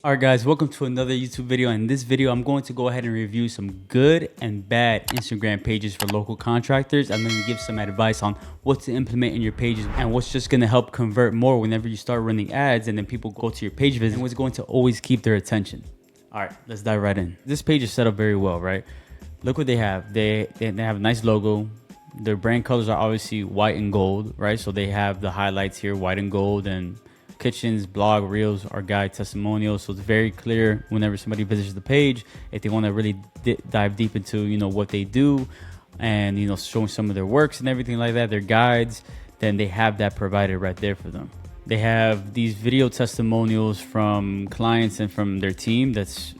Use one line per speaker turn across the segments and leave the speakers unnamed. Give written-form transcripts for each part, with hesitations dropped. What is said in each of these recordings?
All right, guys, welcome to another YouTube video. In this video, I'm going to go ahead and review some good and bad Instagram pages for local contractors. I'm going to give some advice on what to implement in your pages and what's just going to help convert more whenever you start running ads and then people go to your page visit and what's going to always keep their attention. All right, let's dive right in. This page is set up very well, right? Look what they have. They have a nice logo. Their brand colors are obviously white and gold, right? So they have the highlights here, white and gold, and kitchens, blog, reels, or guide testimonials. So it's very clear whenever somebody visits the page, if they want to really dive deep into, what they do and, showing some of their works and everything like that, their guides, then they have that provided right there for them. They have these video testimonials from clients and from their team. That's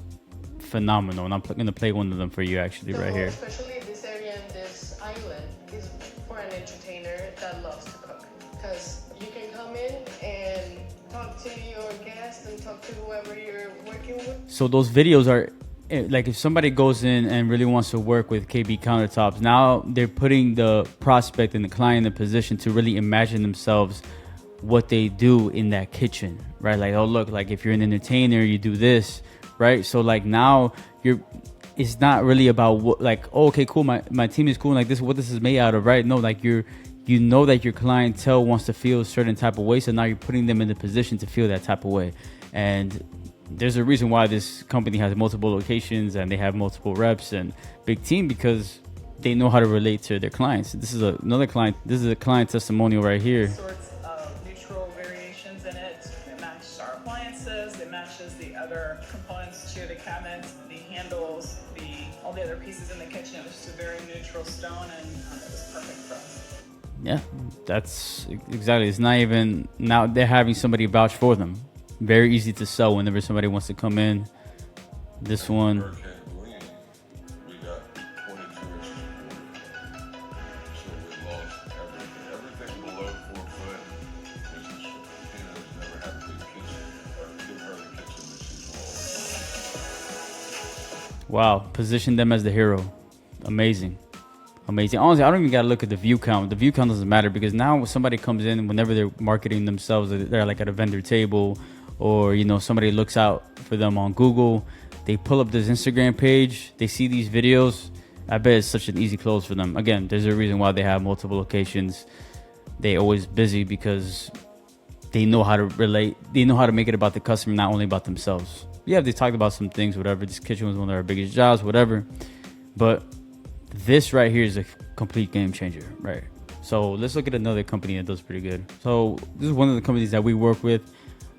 phenomenal. And I'm going to play one of them for you actually right here.
Especially this area and this island is for an entertainer that loves to cook. Because you can come in and talk to your guest and talk to whoever you're working with.
So those videos are like if somebody goes in and really wants to work with KB Countertops, now they're putting the prospect and the client in a position to really imagine themselves what they do in that kitchen, right? Like, oh, look, like if you're an entertainer, you do this, right? So like now it's not really about what, like, oh, okay, cool, my team is cool, like this is what this is made out of, right? No, like you know that your clientele wants to feel a certain type of way, so now you're putting them in the position to feel that type of way. And there's a reason why this company has multiple locations and they have multiple reps and big team, because they know how to relate to their clients. This is another client. This is a client testimonial right here.
Sorts of neutral variations in it. It matches our appliances. It matches the other components to the cabinets, the handles, all the other pieces in the kitchen. It was just a very neutral stone, and it was perfect for us.
Yeah, that's exactly. It's not even now they're having somebody vouch for them. Very easy to sell whenever somebody wants to come in. This one.
We got 22 inches. So we lost everything below 4 foot. Mrs. Hannah's never had a big kitchen, or give her the kitchen that she's wanted.
Wow, position them as the hero. Amazing. Amazing. Honestly, I don't even gotta look at the view count. The view count doesn't matter, because now when somebody comes in, whenever they're marketing themselves, they're like at a vendor table, or somebody looks out for them on Google, they pull up this Instagram page, they see these videos. I bet it's such an easy close for them. Again, there's a reason why they have multiple locations. They always busy because they know how to relate. They know how to make it about the customer, not only about themselves. Yeah, they talked about some things, whatever. This kitchen was one of our biggest jobs, whatever. But this right here is a complete game changer, right? So let's look at another company that does pretty good. So this is one of the companies that we work with.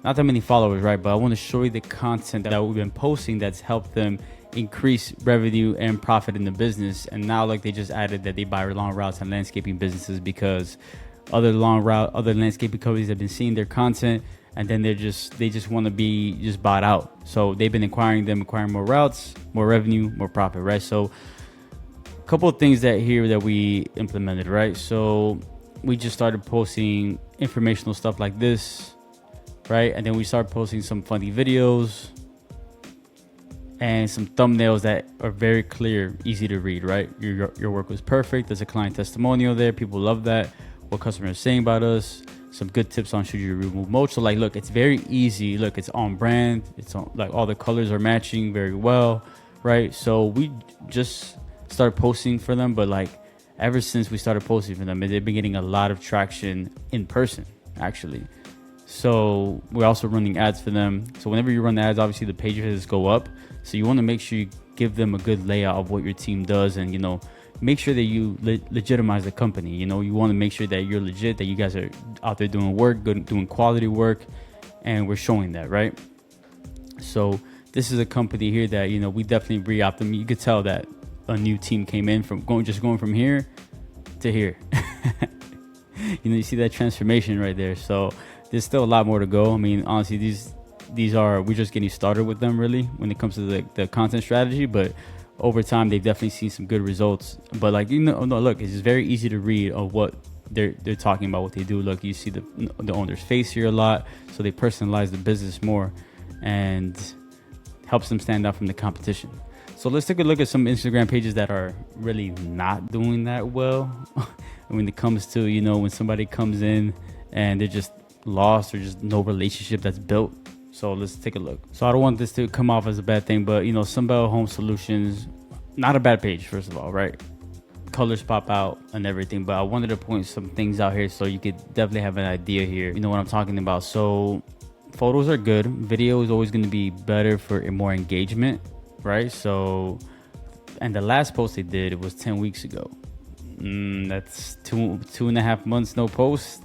Not that many followers, right? But I want to show you the content that we've been posting that's helped them increase revenue and profit in the business. And now, like, they just added that they buy long routes and landscaping businesses, because other landscaping companies have been seeing their content, and then they just want to be just bought out. So they've been acquiring more routes, more revenue, more profit, right? So a couple of things that we implemented, right? So we just started posting informational stuff like this, right? And then we start posting some funny videos and some thumbnails that are very clear, easy to read, right? Your work was perfect. There's a client testimonial there. People love that. What customers are saying about us. Some good tips on should you remove mulch. So like, look, it's very easy. Look, it's on brand. It's on, like, all the colors are matching very well, right? So we just started posting for them, but like ever since we started posting for them, they've been getting a lot of traction in person, actually. So we're also running ads for them. So whenever you run the ads, obviously the page visits go up. So you want to make sure you give them a good layout of what your team does, and make sure that you legitimize the company. You want to make sure that you're legit, that you guys are out there doing work, doing quality work, and we're showing that, right? So this is a company here that we definitely re-opted. You could tell that a new team came in from going from here to here. You see that transformation right there. So there's still a lot more to go. I mean, honestly, we're just getting started with them, really, when it comes to the content strategy. But over time, they've definitely seen some good results. But like, look, it's very easy to read of what they're talking about, what they do. Look, you see the owner's face here a lot, so they personalize the business more and helps them stand out from the competition. So let's take a look at some Instagram pages that are really not doing that well. When it comes to, when somebody comes in and they're just lost, or just no relationship that's built. So let's take a look. So I don't want this to come off as a bad thing, but you know, Sunbelt Home Solutions, not a bad page, first of all, right? Colors pop out and everything, but I wanted to point some things out here so you could definitely have an idea here. You know what I'm talking about. So photos are good. Video is always going to be better for more engagement, right? So, and the last post they did, it was 10 weeks ago. That's two and a half months no post.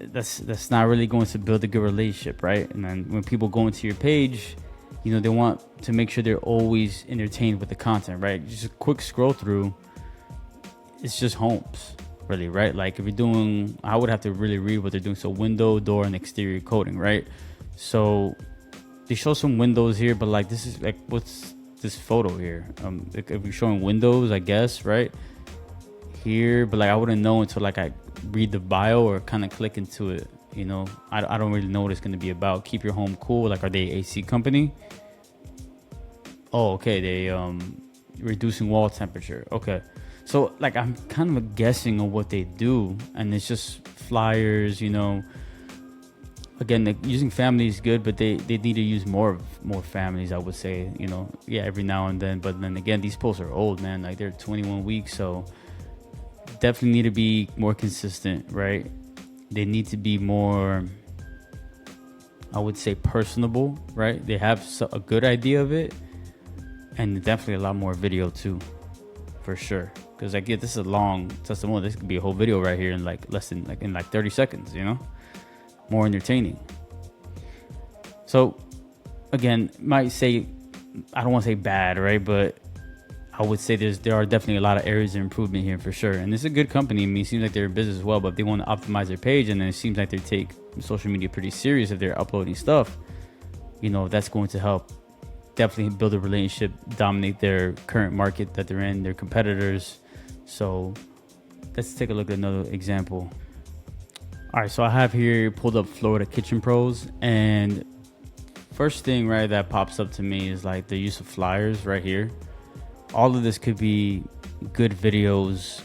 That's not really going to build a good relationship, right? And then when people go into your page, you know, they want to make sure they're always entertained with the content, right? Just a quick scroll through, it's just homes, really, right? Like if you're doing, I would have to really read what they're doing. So window, door, and exterior coating, right? So they show some windows here, but like this is like, what's this photo here? Like if you're showing windows, I guess, right? Here, but like I wouldn't know until like I read the bio or kind of click into it. You know, I don't really know what it's going to be about. Keep your home cool. Like, are they AC company? Oh, okay. They reducing wall temperature. Okay. So like I'm kind of guessing on what they do, and it's just flyers, you know. Again, like, using family is good, but they need to use more families, I would say, you know. Yeah, every now and then, but then again, these posts are old, man. Like they're 21 weeks, so definitely need to be more consistent, right? They need to be more, I would say, personable, right? They have a good idea of it, and definitely a lot more video too, for sure. Because like, yeah, this is a long testimonial. This could be a whole video right here in like less than in 30 seconds, you know, more entertaining. So again, might say, I don't want to say bad, right? But I would say there are definitely a lot of areas of improvement here for sure. And this is a good company. I mean, it seems like they're in business as well, but if they want to optimize their page, and then it seems like they take social media pretty serious if they're uploading stuff, you know, that's going to help definitely build a relationship, dominate their current market that they're in, their competitors. So let's take a look at another example. All right, so I have here pulled up Florida Kitchen Pros, and first thing, right, that pops up to me is like the use of flyers right here. All of this could be good videos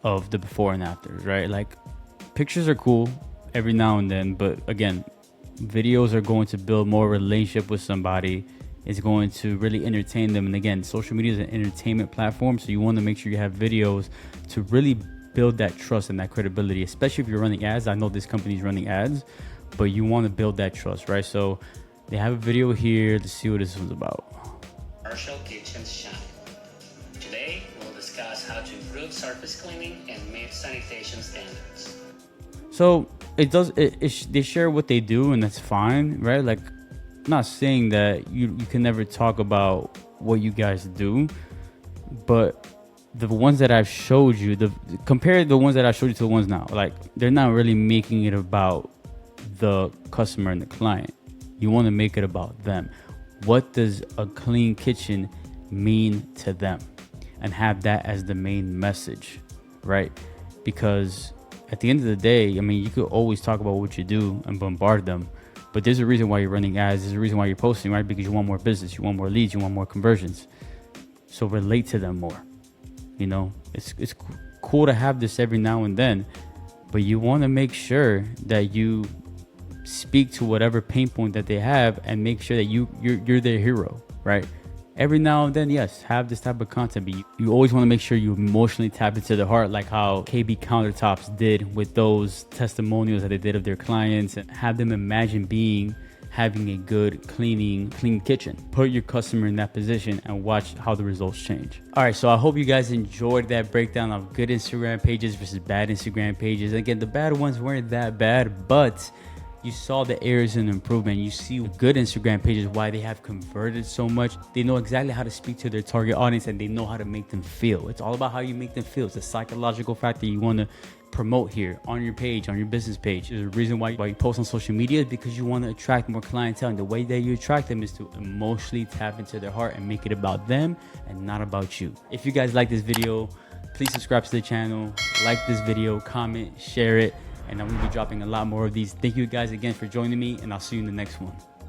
of the before and afters, right? Like pictures are cool every now and then, but again, videos are going to build more relationship with somebody. It's going to really entertain them. And again, social media is an entertainment platform, so you want to make sure you have videos to really build that trust and that credibility, especially if you're running ads. I know this company's running ads, but you want to build that trust, right? So they have a video here. Let's see what this one's about.
Commercial kitchens shine. Today, we'll discuss how to improve surface cleaning and meet sanitation standards.
So they share what they do, and that's fine, right? Like, I'm not saying that you can never talk about what you guys do, but the ones that I've showed you, compare the ones that I showed you to the ones now, like they're not really making it about the customer and the client. You want to make it about them. What does a clean kitchen mean to them? And have that as the main message, right? Because at the end of the day, I mean, you could always talk about what you do and bombard them, but there's a reason why you're running ads. There's a reason why you're posting, right? Because you want more business, you want more leads, you want more conversions. So relate to them more. You know, it's cool to have this every now and then, but you want to make sure that you speak to whatever pain point that they have and make sure that you're their hero, right? Every now and then, yes, have this type of content, but you always want to make sure you emotionally tap into the heart, like how KB Countertops did with those testimonials that they did of their clients, and have them imagine having a good clean kitchen. Put your customer in that position and watch how the results change. All right, so I hope you guys enjoyed that breakdown of good Instagram pages versus bad Instagram pages. Again, the bad ones weren't that bad, but you saw the areas in improvement. You see good Instagram pages, why they have converted so much. They know exactly how to speak to their target audience, and they know how to make them feel. It's all about how you make them feel. It's a psychological factor you want to promote here on your page, on your business page. There's a reason why you post on social media, is because you want to attract more clientele. And the way that you attract them is to emotionally tap into their heart and make it about them and not about you. If you guys like this video, please subscribe to the channel, like this video, comment, share it. And I'm going to be dropping a lot more of these. Thank you guys again for joining me, and I'll see you in the next one.